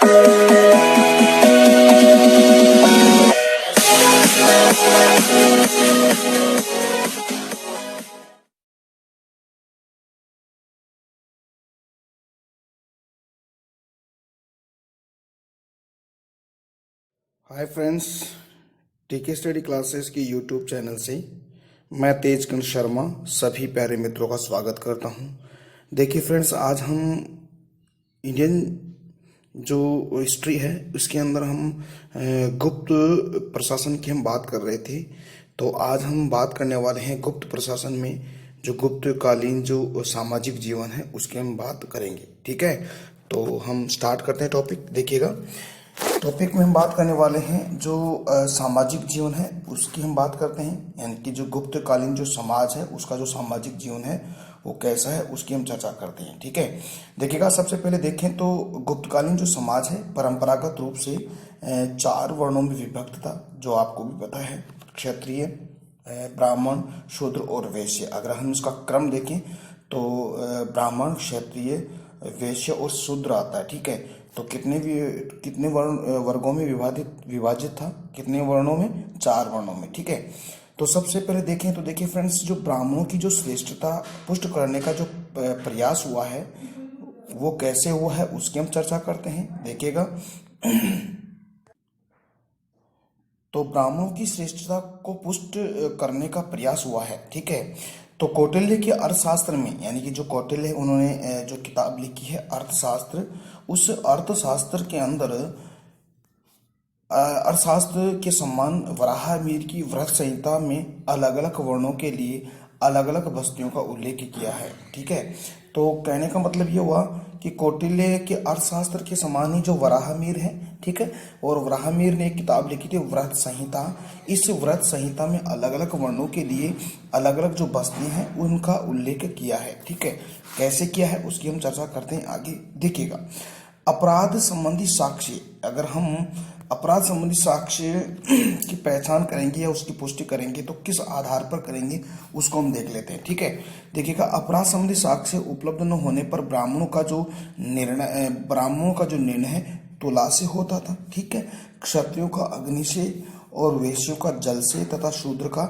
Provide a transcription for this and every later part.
Hi friends, टीके study classes की YouTube channel से मैं तेजकंद शर्मा सभी प्यारे मित्रों का स्वागत करता हूं। देखिए फ्रेंड्स, आज हम इंडियन जो हिस्ट्री है उसके अंदर हम गुप्त प्रशासन की हम बात कर रहे थे। तो आज हम बात करने वाले हैं गुप्त प्रशासन में जो गुप्त कालीन जो सामाजिक जीवन है उसकी हम बात करेंगे। ठीक है, तो हम स्टार्ट करते हैं टॉपिक। देखिएगा, टॉपिक में हम बात करने वाले हैं जो सामाजिक जीवन है उसकी हम बात करते हैं, यानी कि जो गुप्तकालीन जो समाज है उसका जो सामाजिक जीवन है वो कैसा है उसकी हम चर्चा करते हैं। ठीक है, देखिएगा, सबसे पहले देखें तो गुप्तकालीन जो समाज है परंपरागत रूप से 4 वर्णों में विभक्त था, जो आपको भी पता है, क्षत्रिय, ब्राह्मण, शूद्र और वैश्य। अगर हम इसका क्रम देखें तो ब्राह्मण, क्षत्रिय, वैश्य और शूद्र आता है। ठीक है, तो कितने वर्गों में विभाजित था? कितने वर्णों में? 4 वर्णों में। ठीक है, तो सबसे पहले देखें तो देखिए फ्रेंड्स, जो ब्राह्मणों की जो श्रेष्ठता पुष्ट करने का जो प्रयास हुआ है वो कैसे हुआ है उसकी हम चर्चा करते हैं। देखिएगा, तो ब्राह्मणों की श्रेष्ठता को पुष्ट करने का प्रयास हुआ है। ठीक है, तो कौटिल्य के अर्थशास्त्र में, यानी कि जो कौटिल्य है उन्होंने जो किताब लिखी है अर्थशास्त्र, उस अर्थशास्त्र के अंदर अर्थशास्त्र के सम्मान वराहमिहिर की व्रत संहिता में अलग अलग वर्णों के लिए अलग अलग बस्तियों का उल्लेख किया है। ठीक है, तो कहने का मतलब ये हुआ कि कौटिल्य के अर्थशास्त्र के समान ही जो वराहमिहिर है, ठीक है, और वराहमिहिर ने एक किताब लिखी थी व्रत संहिता। इस व्रत संहिता में अलग अलग वर्णों के लिए अलग अलग जो बस्तियां हैं उनका उल्लेख किया है। ठीक है, कैसे किया है उसकी हम चर्चा करते हैं आगे। देखिएगा, अपराध संबंधी साक्ष्य, अगर हम अपराध संबंधी साक्ष्य की पहचान करेंगे या उसकी पुष्टि करेंगे तो किस आधार पर करेंगे उसको हम देख लेते हैं। ठीक है, देखिएगा, अपराध संबंधी साक्ष्य उपलब्ध न होने पर ब्राह्मणों का जो निर्णय है तुला से होता था। ठीक है, क्षत्रियों का अग्नि से और वैश्यों का जल से तथा शूद्र का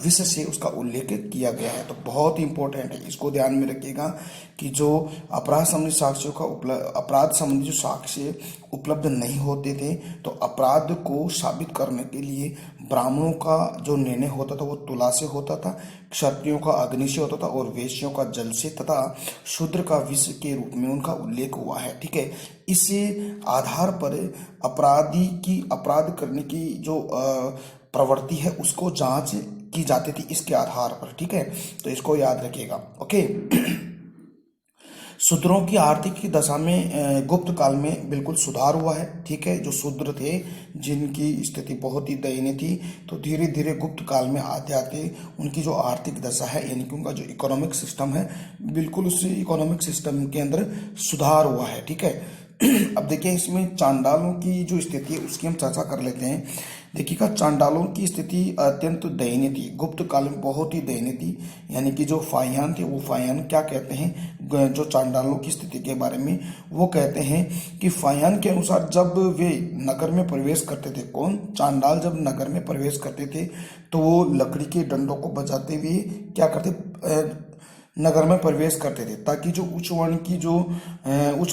विष से उसका उल्लेख किया गया है। तो बहुत ही इंपॉर्टेंट है, इसको ध्यान में रखिएगा कि जो अपराध संबंधी साक्ष्यों का अपराध संबंधी जो साक्ष्य उपलब्ध नहीं होते थे तो अपराध को साबित करने के लिए ब्राह्मणों का जो निर्णय होता था वो तुला से होता था, क्षत्रियों का अग्नि से होता था और वैश्यों का जल से तथा शूद्र का विष के रूप में उनका उल्लेख हुआ है। ठीक है, इस आधार पर अपराधी की अपराध करने की जो प्रवृत्ति है उसको जांच की जाती थी इसके आधार पर। ठीक है, तो इसको याद रखिएगा। ओके, शूद्रों की आर्थिक दशा में गुप्त काल में बिल्कुल सुधार हुआ है। ठीक है, जो शूद्र थे जिनकी स्थिति बहुत ही दयनीय थी, तो धीरे धीरे गुप्त काल में आते आते उनकी जो आर्थिक दशा है, यानी कि उनका जो इकोनॉमिक सिस्टम है, बिल्कुल उस इकोनॉमिक सिस्टम के अंदर सुधार हुआ है। ठीक है, अब देखिए, इसमें चांडालों की जो स्थिति है उसकी हम चर्चा कर लेते हैं। देखिएगा, चांडालों की स्थिति अत्यंत दयनीय थी, गुप्त काल में बहुत ही दयनीय थी। यानी कि जो फाहियान थे वो फाहियान क्या कहते हैं जो चांडालों की स्थिति के बारे में, वो कहते हैं कि फाहियान के अनुसार जब वे नगर में प्रवेश करते थे, कौन? चांडाल जब नगर में प्रवेश करते थे तो वो लकड़ी के डंडों को बजाते हुए क्या करते, नगर में प्रवेश करते थे, ताकि जो उच्च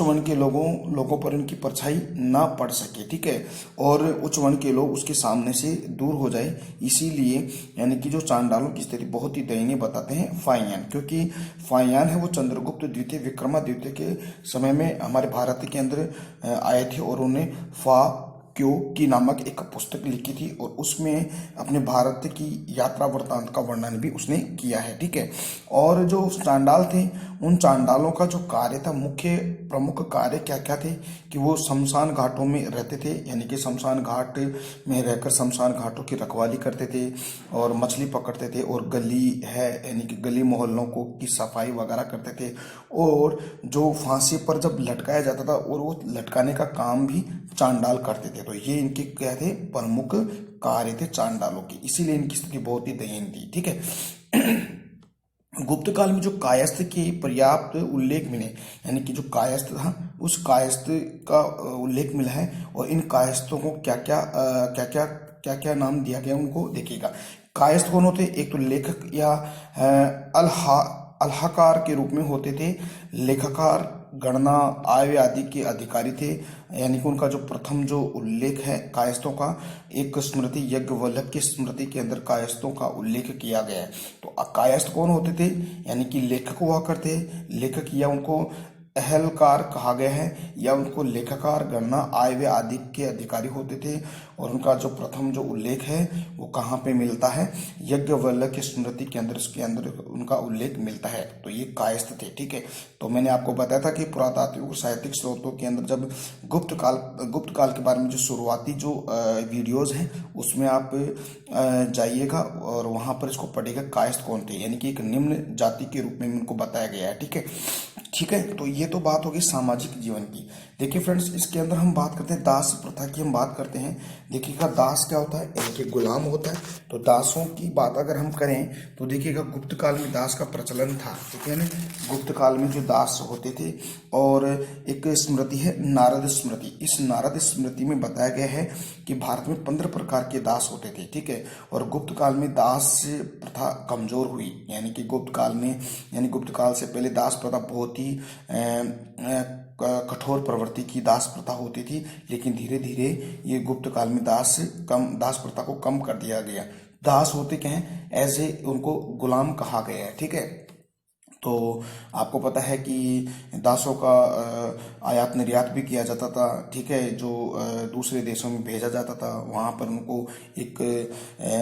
वर्ण के लोगों पर उनकी परछाई ना पड़ सके। ठीक है, और उच्च वर्ण के लोग उसके सामने से दूर हो जाए, इसीलिए यानी कि जो चांडालों की स्थिति बहुत ही दयनीय बताते हैं फाहियान, क्योंकि फाहियान है वो चंद्रगुप्त द्वितीय विक्रमादित्य के समय में हमारे भारत के अंदर आए थे और उन्हें क्यों की नामक एक पुस्तक लिखी थी और उसमें अपने भारत की यात्रा वृत्तांत का वर्णन भी उसने किया है। ठीक है, और जो चांडाल थे उन चांडालों का जो कार्य था, मुख्य प्रमुख कार्य क्या क्या थे कि वो शमशान घाटों में रहते थे, यानी कि शमशान घाट में रहकर शमशान घाटों की रखवाली करते थे और मछली पकड़ते थे और गली है यानी कि गली मोहल्लों को की सफाई वगैरह करते थे, और जो फांसी पर जब लटकाया जाता था और वो लटकाने का काम भी चांडाल करते थे। तो ये इनके क्या थे, प्रमुख कार्य थे चांडालों के, इसीलिए इनकी स्थिति बहुत ही दयनीय थी। ठीक है, गुप्त काल में जो कायस्थ के पर्याप्त उल्लेख मिले, यानी कि जो कायस्थ था उस कायस्थ का उल्लेख मिला है। और इन कायस्थों को क्या क्या नाम दिया गया उनको देखिएगा। कायस्थ कौन होते? एक तो लेखक या अल्हाकार के रूप में होते थे। लेखकार गणना आय आदि के अधिकारी थे, यानी कि उनका जो प्रथम जो उल्लेख है कायस्थों का, एक स्मृति यज्ञवल्लभ की स्मृति के अंदर कायस्थों का उल्लेख किया गया है। तो कायस्थ कौन होते थे? यानी कि लेखक हुआ करते। लेखक या उनको अहलकार कहा गया है, या उनको लेखाकार गणना आय व्यय आदि के अधिकारी होते थे। और उनका जो प्रथम जो उल्लेख है वो कहाँ पे मिलता है? यज्ञवल्क्य की स्मृति के अंदर, इसके अंदर उनका उल्लेख मिलता है। तो ये कायस्थ थे, ठीक है। तो मैंने आपको बताया था कि पुरातात्विक और साहित्यिक स्रोतों के अंदर जब गुप्त काल के बारे में जो शुरुआती जो वीडियोज हैं उसमें आप जाइएगा और वहां पर इसको पढ़िएगा कायस्थ कौन थे, यानी कि एक निम्न जाति के रूप में उनको बताया गया है, ठीक है। ठीक है, तो ये तो बात होगी सामाजिक जीवन की। देखिए फ्रेंड्स, इसके अंदर हम बात करते हैं दास प्रथा की, हम बात करते हैं। देखिएगा दास क्या होता है, यानी कि गुलाम होता है। तो दासों की बात अगर हम करें तो देखिएगा गुप्त काल में दास का प्रचलन था, ठीक है ना। गुप्त काल में जो दास होते थे, और एक स्मृति है नारद स्मृति। इस नारद स्मृति में बताया गया है कि भारत में 15 प्रकार के दास होते थे, ठीक है। और गुप्त काल में दास प्रथा कमजोर हुई, यानी कि गुप्त काल से पहले दास प्रथा बहुत ही कठोर प्रवृत्ति की दास प्रथा होती थी। लेकिन धीरे धीरे ये गुप्त काल में दास प्रथा को कम कर दिया गया। दास होते क्या हैं? ऐसे उनको गुलाम कहा गया है, ठीक है। तो आपको पता है कि दासों का आयात निर्यात भी किया जाता था, ठीक है। जो दूसरे देशों में भेजा जाता था, वहाँ पर उनको एक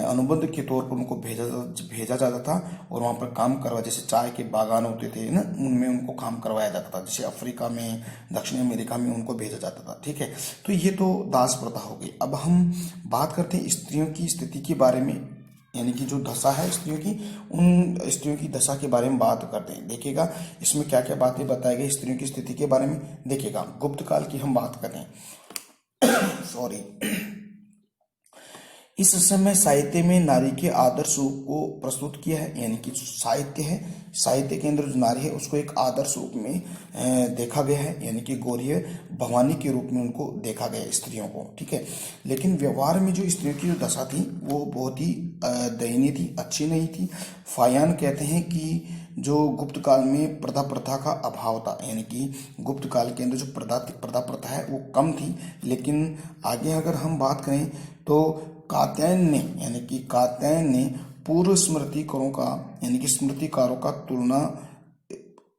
अनुबंध के तौर पर उनको भेजा जाता था और वहाँ पर काम करवा, जैसे चाय के बागान होते थे ना, उनमें उनको काम करवाया जाता था। जैसे अफ्रीका में, दक्षिण अमेरिका में उनको भेजा जाता था, ठीक है। तो ये तो दास प्रथा हो गई। अब हम बात करते हैं स्त्रियों की स्थिति के बारे में, यानी कि जो दशा है स्त्रियों की, उन स्त्रियों की दशा के बारे में बात करते हैं। देखिएगा इसमें क्या क्या बातें बताई गई स्त्रियों की स्थिति के बारे में। देखिएगा गुप्त काल की हम बात करें सॉरी, इस समय साहित्य में नारी के आदर्श रूप को प्रस्तुत किया है, यानी कि जो साहित्य है, साहित्य के अंदर जो नारी है उसको एक आदर्श रूप में देखा गया है, यानी कि गौरी भवानी के रूप में उनको देखा गया स्त्रियों को, ठीक है। लेकिन व्यवहार में जो स्त्रियों की जो दशा थी वो बहुत ही दयनीय थी, अच्छी नहीं थी। फायान कहते हैं कि जो गुप्त काल में प्रथा का अभाव था, यानी कि गुप्त काल के अंदर जो प्रथा प्रथा है वो कम थी। लेकिन आगे अगर हम बात करें तो कात्यायन ने पूर्व स्मृतिकारों का, यानी कि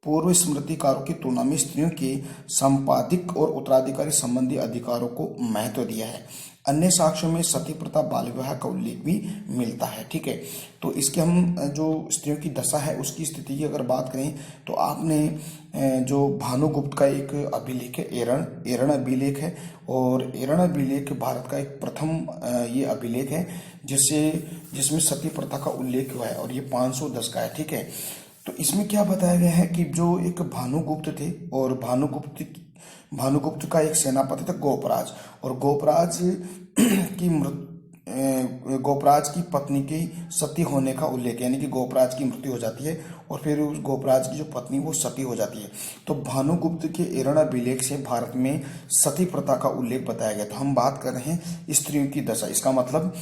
पूर्व स्मृतिकारों की तुलना में स्त्रियों के संपादिक और उत्तराधिकारी संबंधी अधिकारों को महत्व दिया है। अन्य साक्ष्यों में सती प्रथा, बाल विवाह का उल्लेख भी मिलता है, ठीक है। तो इसके हम जो स्त्रियों की दशा है उसकी स्थिति की अगर बात करें तो आपने जो भानुगुप्त का एक अभिलेख है, एरण अभिलेख है, और एरण अभिलेख भारत का एक प्रथम ये अभिलेख है जिसमें सती प्रथा का उल्लेख हुआ है, और ये 510 का है, ठीक है। तो इसमें क्या बताया गया है कि जो एक भानुगुप्त थे, और भानुगुप्त का एक सेनापति था गोपराज, और गोपराज की पत्नी की सती होने का उल्लेख, यानी कि गोपराज की मृत्यु हो जाती है और फिर उस गोपराज की जो पत्नी वो सती हो जाती है। तो भानुगुप्त के एरण अभिलेख से भारत में सती प्रथा का उल्लेख बताया गया। तो हम बात कर रहे हैं स्त्रियों की दशा, इसका मतलब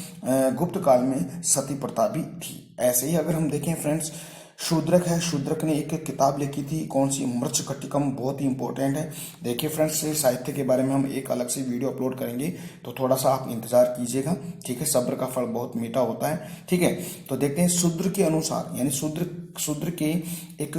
गुप्त काल में सती प्रथा भी थी। ऐसे ही अगर हम देखें फ्रेंड्स, शूद्रक है, शूद्रक ने एक किताब लिखी थी, कौन सी? मृच्छकटिकम, बहुत ही इंपॉर्टेंट है। देखिए फ्रेंड्स, साहित्य के बारे में हम एक अलग से वीडियो अपलोड करेंगे, तो थोड़ा सा आप इंतजार कीजिएगा, ठीक है। सब्र का फल बहुत मीठा होता है, ठीक है। तो देखते हैं शूद्र के अनुसार, यानी शूद्र के एक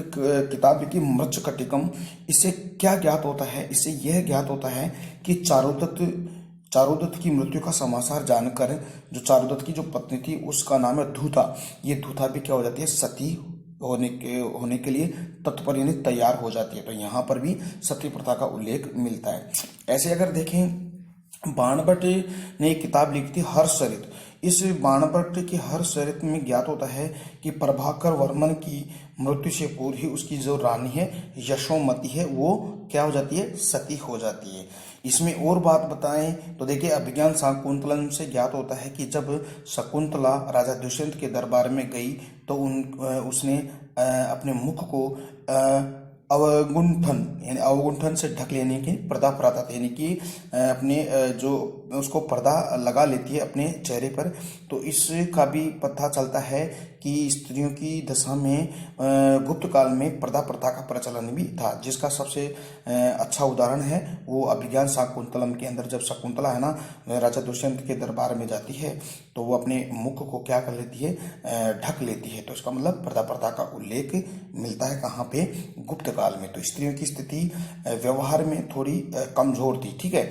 किताब लिखी मृच्छकटिकम, इससे क्या ज्ञात होता है? इससे यह ज्ञात होता है कि चारुदत्त की मृत्यु का समाचार जानकर जो चारुदत्त की जो पत्नी थी उसका नाम है धूता, ये धूता भी क्या हो जाती है? सती होने के लिए तत्पर, यानी तैयार हो जाती है। तो यहाँ पर भी सती प्रथा का उल्लेख मिलता है। ऐसे अगर देखें, बाणभट्ट ने एक किताब लिखी थी हर्षचरित। इस बाणभट्ट के हर्षचरित में ज्ञात होता है कि प्रभाकर वर्मन की मृत्यु से पूर्व ही उसकी जो रानी है यशोमती है वो क्या हो जाती है? सती हो जाती है। इसमें और बात बताएं तो देखिए, अभिज्ञान शाकुंतलम से ज्ञात होता है कि जब शकुंतला राजा दुष्यंत के दरबार में गई तो उसने अपने मुख को अवगुंठन यानी अवगुंठन से ढक लेने की प्रथा प्रथा यानी कि अपने जो उसको पर्दा लगा लेती है अपने चेहरे पर। तो इसका भी पता चलता है कि स्त्रियों की दशा में गुप्त काल में पर्दा प्रथा का प्रचलन भी था, जिसका सबसे अच्छा उदाहरण है वो अभिज्ञान शाकुंतलम के अंदर। जब शकुंतला है ना राजा दुष्यंत के दरबार में जाती है तो वो अपने मुख को क्या कर लेती है, ढक लेती है। तो इसका मतलब पर्दा प्रथा का उल्लेख मिलता है कहाँ पे, गुप्त काल में। तो स्त्रियों की स्थिति व्यवहार में थोड़ी कमजोर थी, ठीक है।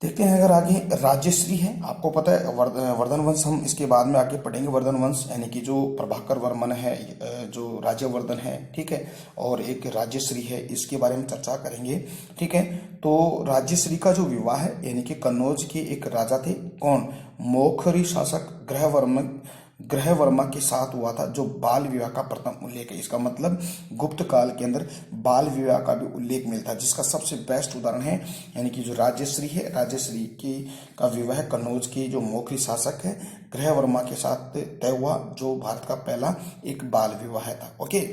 देखते हैं अगर आगे राजश्री है, आपको पता है वर्धन वंश, हम इसके बाद में आगे पढ़ेंगे वर्धन वंश, यानी कि जो प्रभाकर वर्मन है, जो राज्यवर्धन है, ठीक है, और एक राजश्री है, इसके बारे में चर्चा करेंगे, ठीक है। तो राजश्री का जो विवाह है यानी कि कन्नौज के एक राजा थे, कौन, मोखरी शासक ग्रहवर्मा के साथ हुआ था, जो बाल विवाह का प्रथम उल्लेख है। इसका मतलब गुप्त काल के अंदर बाल विवाह का भी उल्लेख मिलता है, जिसका सबसे बेस्ट उदाहरण है यानी कि जो राजश्री है, राजश्री की का विवाह कन्नौज के जो मोखरी शासक है ग्रहवर्मा के साथ तय हुआ, जो भारत का पहला एक बाल विवाह था। ओके,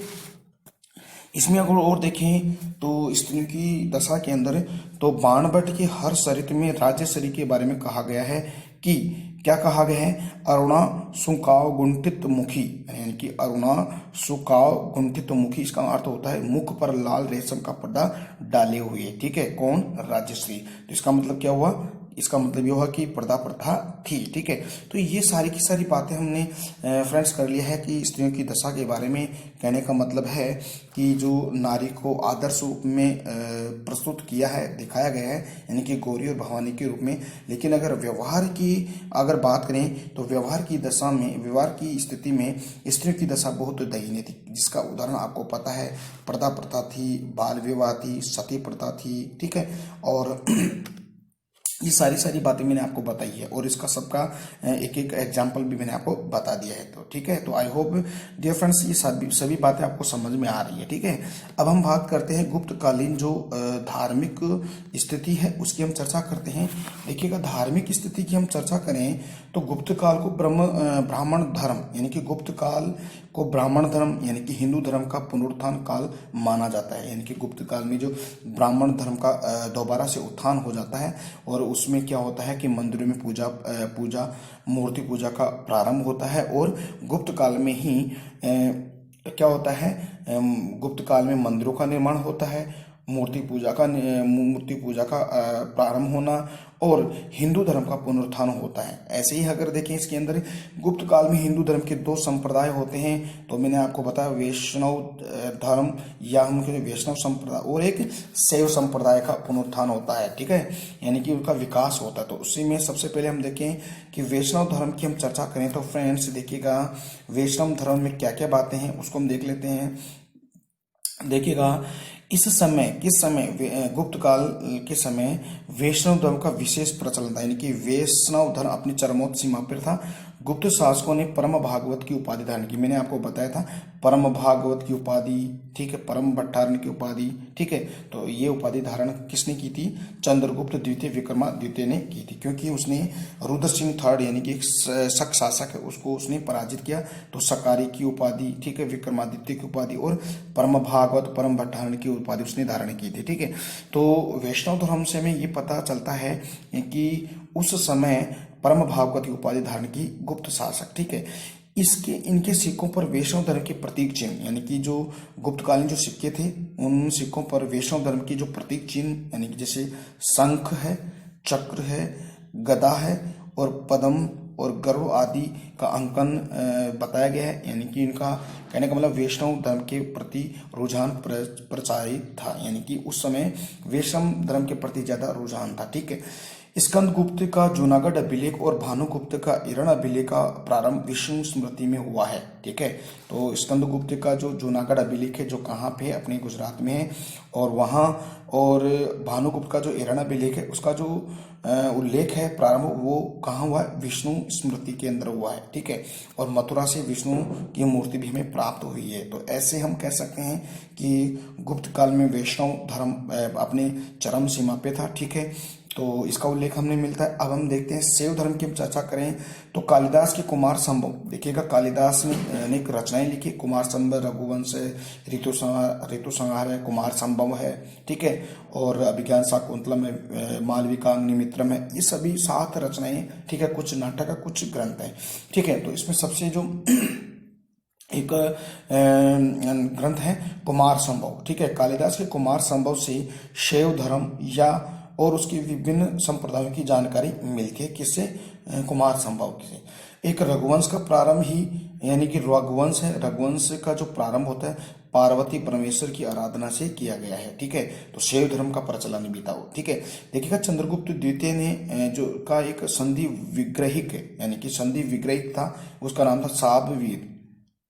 इसमें अगर और देखें तो स्त्रियों की दशा के अंदर तो बाणभट्ट के हर सरित में राजश्री के बारे में कहा गया है कि क्या कहा गया है, अरुणा सुकाव गुंठित मुखी, यानी कि अरुणा सुकाव गुंठित मुखी, इसका अर्थ होता है मुख पर लाल रेशम का पर्दा डाले हुए, ठीक है, कौन, राजश्री। तो इसका मतलब क्या हुआ, इसका मतलब यह हुआ कि पर्दा प्रथा थी, ठीक है। तो ये सारी की सारी बातें हमने फ्रेंड्स कर लिया है कि स्त्रियों की दशा के बारे में। कहने का मतलब है कि जो नारी को आदर्श रूप में प्रस्तुत किया है, दिखाया गया है, यानी कि गौरी और भवानी के रूप में। लेकिन अगर व्यवहार की अगर बात करें तो व्यवहार की दशा में, व्यवहार की स्थिति में स्त्रियों की दशा बहुत दयनीय थी, जिसका उदाहरण आपको पता है, पर्दा प्रथा थी, बाल विवाह थी, सती प्रथा थी, ठीक है। और ये सारी बातें मैंने आपको बताई है और इसका सबका एक एक एग्जाम्पल भी मैंने आपको बता दिया है। तो ठीक है, तो आई होप डियर फ्रेंड्स ये सभी बातें आपको समझ में आ रही है, ठीक है। अब हम बात करते हैं गुप्तकालीन जो धार्मिक स्थिति है उसकी हम चर्चा करते हैं। देखिएगा, धार्मिक स्थिति की हम चर्चा करें तो गुप्त काल को ब्राह्मण धर्म यानी कि गुप्त काल को ब्राह्मण धर्म यानी कि हिंदू धर्म का पुनरुत्थान काल माना जाता है। यानी कि गुप्त काल में जो ब्राह्मण धर्म का दोबारा से उत्थान हो जाता है और उसमें क्या होता है कि मंदिरों में पूजा मूर्ति पूजा का प्रारंभ होता है और गुप्त काल में ही क्या होता है, गुप्त काल में मंदिरों का निर्माण होता है, मूर्ति पूजा का प्रारंभ होना और हिंदू धर्म का पुनरुत्थान होता है। ऐसे ही अगर देखें इसके अंदर गुप्त काल में हिंदू धर्म के दो संप्रदाय होते हैं, तो मैंने आपको बताया वैष्णव धर्म या हम वैष्णव संप्रदाय और एक शैव संप्रदाय का पुनरुत्थान होता है, ठीक है, यानी कि उनका विकास होता है। तो उसी में सबसे पहले हम देखें कि वैष्णव धर्म की हम चर्चा करें तो फ्रेंड्स देखिएगा, वैष्णव धर्म में क्या क्या बातें हैं उसको हम देख लेते हैं। देखिएगा, किस समय गुप्त काल के समय वैष्णव धर्म का विशेष प्रचलन था, यानी कि वैष्णव धर्म अपनी चरमोच्च सीमा पर था। गुप्त शासकों ने परम भागवत की उपाधि धारण की, मैंने आपको बताया था परम भागवत की उपाधि, ठीक है, परम भट्टारण्य की उपाधि, ठीक है। तो ये उपाधि धारण किसने की थी, चंद्रगुप्त द्वितीय विक्रमादित्य ने की थी, क्योंकि उसने रुद्र सिंह थर्ड यानी कि एक शक शासक है उसको उसने पराजित किया। तो सकारी की उपाधि, ठीक है, विक्रमादित्य की उपाधि और परम भागवत परम भट्टारण्य की उपाधि उसने धारण की थी, ठीक है। तो वैष्णव धर्म से हमें ये पता चलता है कि उस समय परम भागवत की उपाधि धारण की गुप्त शासक, ठीक है। इनके सिक्कों पर वैष्णव धर्म के प्रतीक चिन्ह, यानी कि जो गुप्तकालीन जो सिक्के थे उन सिक्कों पर वैष्णव धर्म की जो प्रतीक चिन्ह, यानी कि जैसे शंख है, चक्र है, गदा है और पद्म और गर्व आदि का अंकन बताया गया है। यानी कि इनका कहने का मतलब वैष्णव धर्म के प्रति रुझान प्रचारित था, यानी कि उस समय वैष्णव धर्म के प्रति ज्यादा रुझान था, ठीक है। स्कंदगुप्त का जूनागढ़ अभिलेख और भानुगुप्त का इरण अभिलेख का प्रारंभ विष्णु स्मृति में हुआ है, ठीक है। तो स्कंदगुप्त का जो जूनागढ़ अभिलेख है जो कहाँ पे है, अपने गुजरात में है, और वहाँ और भानुगुप्त का जो इरण अभिलेख है उसका जो उल्लेख है प्रारंभ वो कहाँ हुआ है, विष्णु स्मृति के अंदर हुआ है, ठीक है। और मथुरा से विष्णु की मूर्ति भी हमें प्राप्त हुई है। तो ऐसे हम कह सकते हैं कि गुप्त काल में वैष्णव धर्म अपने चरम सीमा पे था, ठीक है। तो इसका उल्लेख हमने मिलता है। अब हम देखते हैं शैव धर्म की हम चर्चा करें तो कालिदास के कुमार संभव, देखिएगा कालिदास ने अनेक रचनाएं लिखी। कुमार संभव, रघुवंश है, ऋतुसंहार है, कुमार संभव है, ठीक है, और अभिज्ञान शाकुंतलम है, मालविका अग्निमित्रम है, ये सभी 7 रचनाएं, ठीक है, कुछ नाटक है, कुछ ग्रंथ है, ठीक है। तो इसमें सबसे जो एक ग्रंथ है कुमार संभव, ठीक है। कालिदास के कुमार संभव से शैव धर्म या और उसकी विभिन्न संप्रदायों की जानकारी मिलती है। किससे? कुमार संभव से। एक रघुवंश का प्रारंभ ही यानी कि रघुवंश है, रघुवंश का जो प्रारंभ होता है पार्वती परमेश्वर की आराधना से किया गया है, ठीक है। तो शैव धर्म का प्रचलन भी था, ठीक है। देखिएगा चंद्रगुप्त द्वितीय ने जो का एक संधि विग्रहिक यानी कि संधि विग्रहिक था, उसका नाम था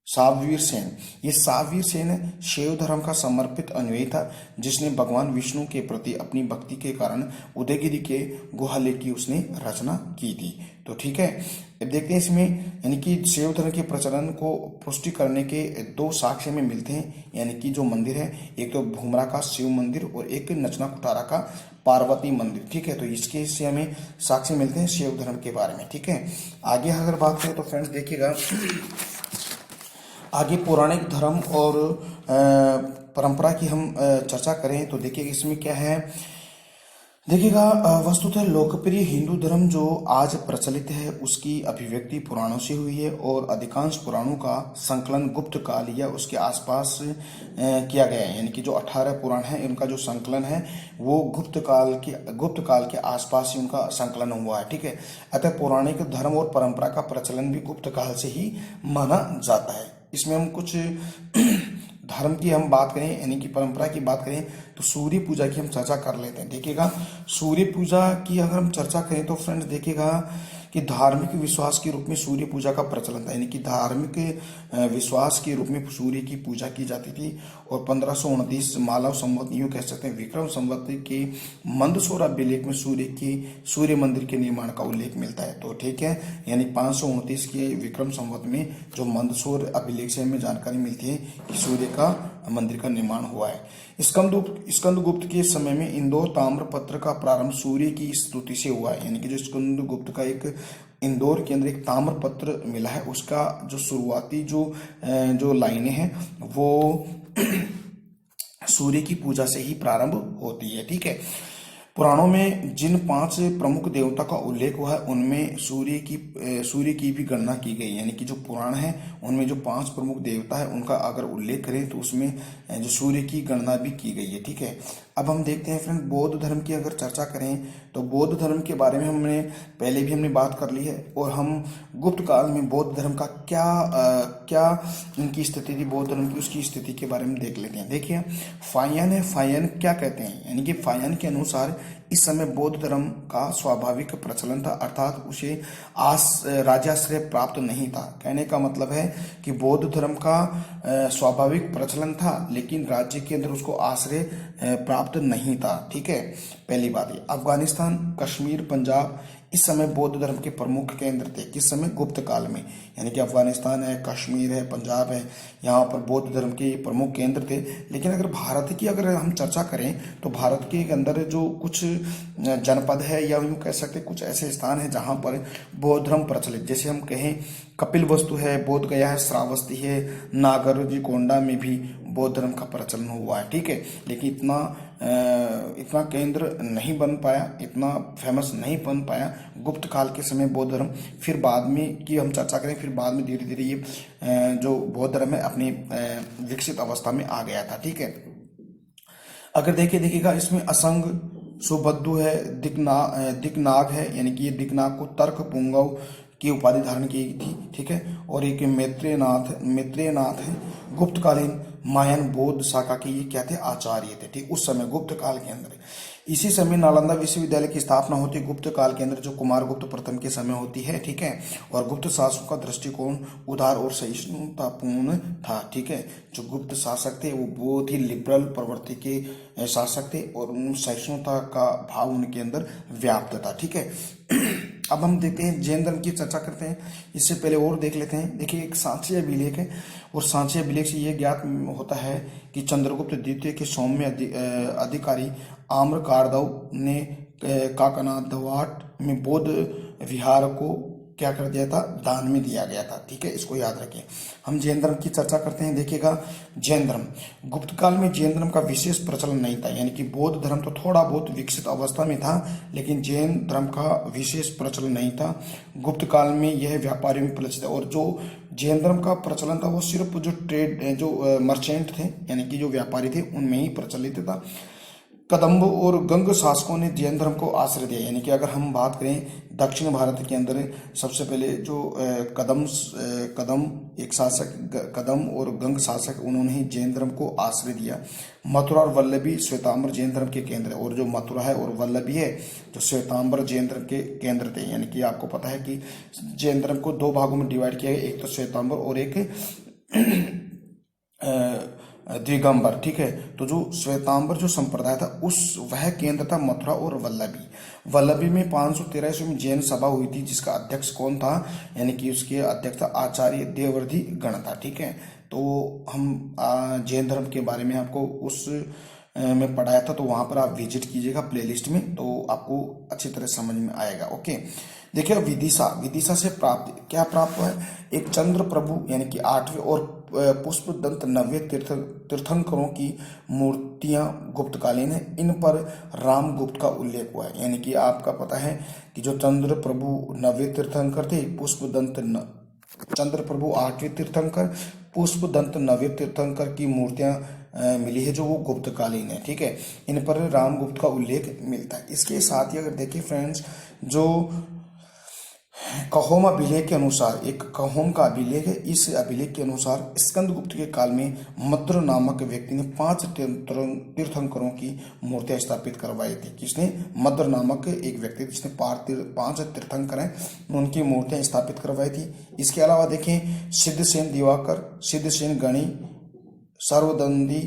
साबवीर सेन। ये साबवीर सेन शैव धर्म का समर्पित अनुयायी था, जिसने भगवान विष्णु के प्रति अपनी भक्ति के कारण उदयगिरि के गुहालय की उसने रचना की थी। तो ठीक है, अब देखते हैं इसमें यानी कि शैव धर्म के प्रचलन को पुष्टि करने के 2 साक्ष्य में मिलते हैं, यानी कि जो मंदिर है, एक तो भूमरा का शिव मंदिर और एक नचना कुटारा का पार्वती मंदिर, ठीक है। तो इसके से हमें साक्ष्य मिलते हैं शैव धर्म के बारे में, ठीक है। आगे अगर बात करें तो फ्रेंड्स देखिएगा, आगे पौराणिक धर्म और परंपरा की हम चर्चा करें तो देखिए इसमें क्या है। देखिएगा वस्तुतः लोकप्रिय हिंदू धर्म जो आज प्रचलित है उसकी अभिव्यक्ति पुराणों से हुई है, और अधिकांश पुराणों का संकलन गुप्त काल या उसके आसपास किया गया है। यानी कि जो 18 पुराण है उनका जो संकलन है वो गुप्त काल के आसपास ही उनका संकलन हुआ है, ठीक है। अतः पौराणिक धर्म और परंपरा का प्रचलन भी गुप्त काल से ही माना जाता है। इसमें हम कुछ धर्म की हम बात करें यानी कि परंपरा की बात करें तो सूर्य पूजा की हम चर्चा कर लेते हैं। देखिएगा सूर्य पूजा की अगर हम चर्चा करें तो फ्रेंड्स देखिएगा कि धार्मिक विश्वास के रूप में सूर्य पूजा का प्रचलन था, यानी कि धार्मिक विश्वास के रूप में सूर्य की पूजा की जाती थी। और 1529 मालव संवत यूँ कह सकते हैं विक्रम संवत के मंदसौर अभिलेख में सूर्य मंदिर के निर्माण का उल्लेख मिलता है। तो ठीक है, यानी 529 के विक्रम संवत में जो मंदसौर अभिलेख से हमें जानकारी मिलती है कि सूर्य का मंदिर का निर्माण हुआ है। स्कंदगुप्त के समय में इंदौर ताम्रपत्र का प्रारंभ सूर्य की स्तुति से हुआ है, यानी कि जो स्कंदगुप्त का एक इंदौर के अंदर एक ताम्रपत्र मिला है, उसका जो शुरुआती जो लाइनें हैं वो सूर्य की पूजा से ही प्रारंभ होती है, ठीक है। पुराणों में जिन 5 प्रमुख देवता का उल्लेख हुआ है उनमें सूर्य की भी गणना की गई, यानी कि जो पुराण है उनमें जो 5 प्रमुख देवता है उनका अगर उल्लेख करें तो उसमें जो सूर्य की गणना भी की गई है, ठीक है। अब हम देखते हैं फ्रेंड बौद्ध धर्म की अगर चर्चा करें तो बौद्ध धर्म के बारे में हमने बात कर ली है, और हम गुप्त काल में बौद्ध धर्म का क्या इनकी स्थिति थी, बौद्ध धर्म की उसकी स्थिति के बारे में देख लेते हैं। देखिए फायन क्या कहते हैं, यानी कि फायन के अनुसार इस समय बौद्ध धर्म का स्वाभाविक प्रचलन था, अर्थात उसे राज्याश्रय प्राप्त नहीं था। कहने का मतलब है कि बौद्ध धर्म का स्वाभाविक प्रचलन था लेकिन राज्य के अंदर उसको आश्रय प्राप्त नहीं था, ठीक है। पहली बात है अफगानिस्तान, कश्मीर, पंजाब इस समय बौद्ध धर्म के प्रमुख केंद्र थे। किस समय? गुप्त काल में, यानी कि अफगानिस्तान है, कश्मीर है, पंजाब है, यहाँ पर बौद्ध धर्म के प्रमुख केंद्र थे। लेकिन अगर भारत की अगर हम चर्चा करें तो भारत के अंदर जो कुछ जनपद है या यूँ कह सकते कुछ ऐसे स्थान है जहाँ पर बौद्ध धर्म प्रचलित, जैसे हम कहें कपिल वस्तु है, बोध गया है, श्रावस्ती है, नागरजी कोंडा में भी बौद्ध धर्म का प्रचलन हुआ है, ठीक है। लेकिन इतना केंद्र नहीं बन पाया, इतना फेमस नहीं बन पाया गुप्त काल के समय बौद्ध धर्म। फिर बाद में की हम चर्चा करें, फिर बाद में धीरे धीरे ये जो बौद्ध धर्म है अपनी विकसित अवस्था में आ गया था, ठीक है। अगर देखिएगा इसमें असंग, सुबद्धु है, दिकनाग है, यानी कि ये दिकनाग को तर्क पुंगव की उपाधि धारण की थी, ठीक है। और एक मैत्रेयनाथ है, गुप्तकालीन मायन बौद्ध शाखा के ये क्या थे? आचार्य थे, ठीक। उस समय गुप्त काल के अंदर इसी समय नालंदा विश्वविद्यालय की स्थापना होती है। गुप्त काल के अंदर जो कुमार गुप्त प्रथम के समय होती है, ठीक है। और गुप्त शासकों का दृष्टिकोण उदार और सहिष्णुतापूर्ण था, ठीक है। जो गुप्त शासक थे वो बहुत ही लिबरल प्रवृत्ति के शासक थे और उन सहिष्णुता का भाव उनके अंदर व्याप्त था, ठीक है। अब हम देखते हैं जैन धर्म की चर्चा करते हैं, इससे पहले और देख लेते हैं। देखिए एक सांची अभिलेख है और सांची अभिलेख से ये ज्ञात होता है कि चंद्रगुप्त द्वितीय के सौम्य अधिकारी आम्रकारदव ने काकनाथवाट में बौद्ध विहार को क्या कर दिया था, दान में दिया गया था। ठीक है, इसको याद रखिए। हम जैन धर्म की चर्चा करते हैं। देखिएगा, जैन धर्म गुप्त काल में जैन धर्म का विशेष प्रचलन नहीं था, यानी कि बौद्ध धर्म तो थोड़ा बहुत विकसित अवस्था में था, लेकिन जैन धर्म का विशेष प्रचलन नहीं था। गुप्त काल में यह व्यापारियों में प्रचलित, और जो जैन धर्म का प्रचलन था वो सिर्फ जो जो मर्चेंट थे, यानी कि जो व्यापारी थे, उनमें ही प्रचलित था। कदम्ब और गंग शासकों ने जैन धर्म को आश्रय दिया, यानी कि अगर हम बात करें दक्षिण भारत के अंदर सबसे पहले जो कदम एक शासक, कदम और गंग शासक, उन्होंने ही जैन धर्म को आश्रय दिया। मथुरा और वल्लभी श्वेतांबर जैन धर्म के केंद्र, और जो मथुरा है और वल्लभी है जो श्वेतांबर जैन धर्म के केंद्र थे। यानी कि आपको पता है कि जैन धर्म को दो भागों में डिवाइड किया गया, एक तो श्वेतांबर और एक दिगंबर। ठीक है, तो जो श्वेतांबर जो संप्रदाय था वह केंद्र था मथुरा और वल्लभी में 513 ईस्वी में जैन सभा हुई थी, जिसका अध्यक्ष कौन था, यानी कि उसके अध्यक्ष था आचार्य देववर्धि गण था। ठीक है, तो हम जैन धर्म के बारे में आपको उस में पढ़ाया था, तो वहां पर आप विजिट कीजिएगा प्लेलिस्ट में, तो आपको अच्छी तरह समझ में आएगा। ओके, देखिए विदिशा से क्या प्राप्त हुआ है, एक चंद्र प्रभु यानी कि 8वें और पुष्पदंत 9वें तीर्थंकरों की मूर्तियां गुप्तकालीन है। इन पर रामगुप्त का उल्लेख हुआ है, यानी कि आपका पता है कि जो चंद्र प्रभु 9वें तीर्थंकर थे, चंद्र प्रभु 8वें तीर्थंकर, पुष्पदंत 9वें तीर्थंकर की मूर्तियां मिली है जो वो गुप्तकालीन है। ठीक है, इन पर रामगुप्त का उल्लेख मिलता है। इसके साथ ही अगर देखिए फ्रेंड्स, जो कहोम अभिलेख के अनुसार, एक कहोम का अभिलेख है, इस अभिलेख के अनुसार स्कंदगुप्त के काल में मद्र नामक व्यक्ति ने 5 तीर्थंकरों की मूर्तियां स्थापित करवाई थी। किसने? मद्र नामक एक व्यक्ति, जिसने 5 तीर्थंकर हैं, उनकी मूर्तियां स्थापित करवाई थी। इसके अलावा देखें, सिद्धसेन दिवाकर, सिद्धसेन गणी, सर्वनंदी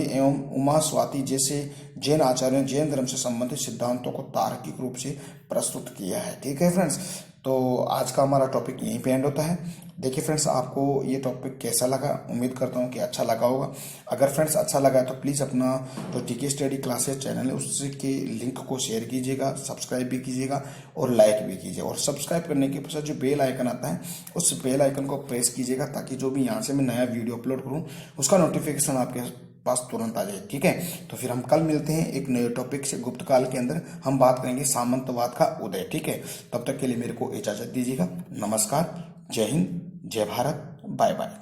एवं उमा स्वाति जैसे जैन आचार्यों ने जैन धर्म से संबंधित सिद्धांतों को तार्किक रूप से प्रस्तुत किया है। ठीक है फ्रेंड्स, तो आज का हमारा टॉपिक यहीं पे एंड होता है। देखिए फ्रेंड्स, आपको ये टॉपिक कैसा लगा? उम्मीद करता हूँ कि अच्छा लगा होगा। अगर फ्रेंड्स अच्छा लगा है तो प्लीज़ अपना जो टीके स्टडी क्लासेस चैनल है उसके लिंक को शेयर कीजिएगा, सब्सक्राइब भी कीजिएगा और लाइक भी कीजिए। और सब्सक्राइब करने के पश्चात जो बेल आइकन आता है उस बेल आइकन को प्रेस कीजिएगा, ताकि जो भी यहाँ से मैं नया वीडियो अपलोड करूँ उसका नोटिफिकेशन आपके पास तुरंत आ जाए। ठीक है, तो फिर हम कल मिलते हैं एक नए टॉपिक से। गुप्त काल के अंदर हम बात करेंगे सामंतवाद का उदय। ठीक है, तब तक के लिए मेरे को इजाजत दीजिएगा। नमस्कार, जय हिंद, जय भारत, बाय बाय।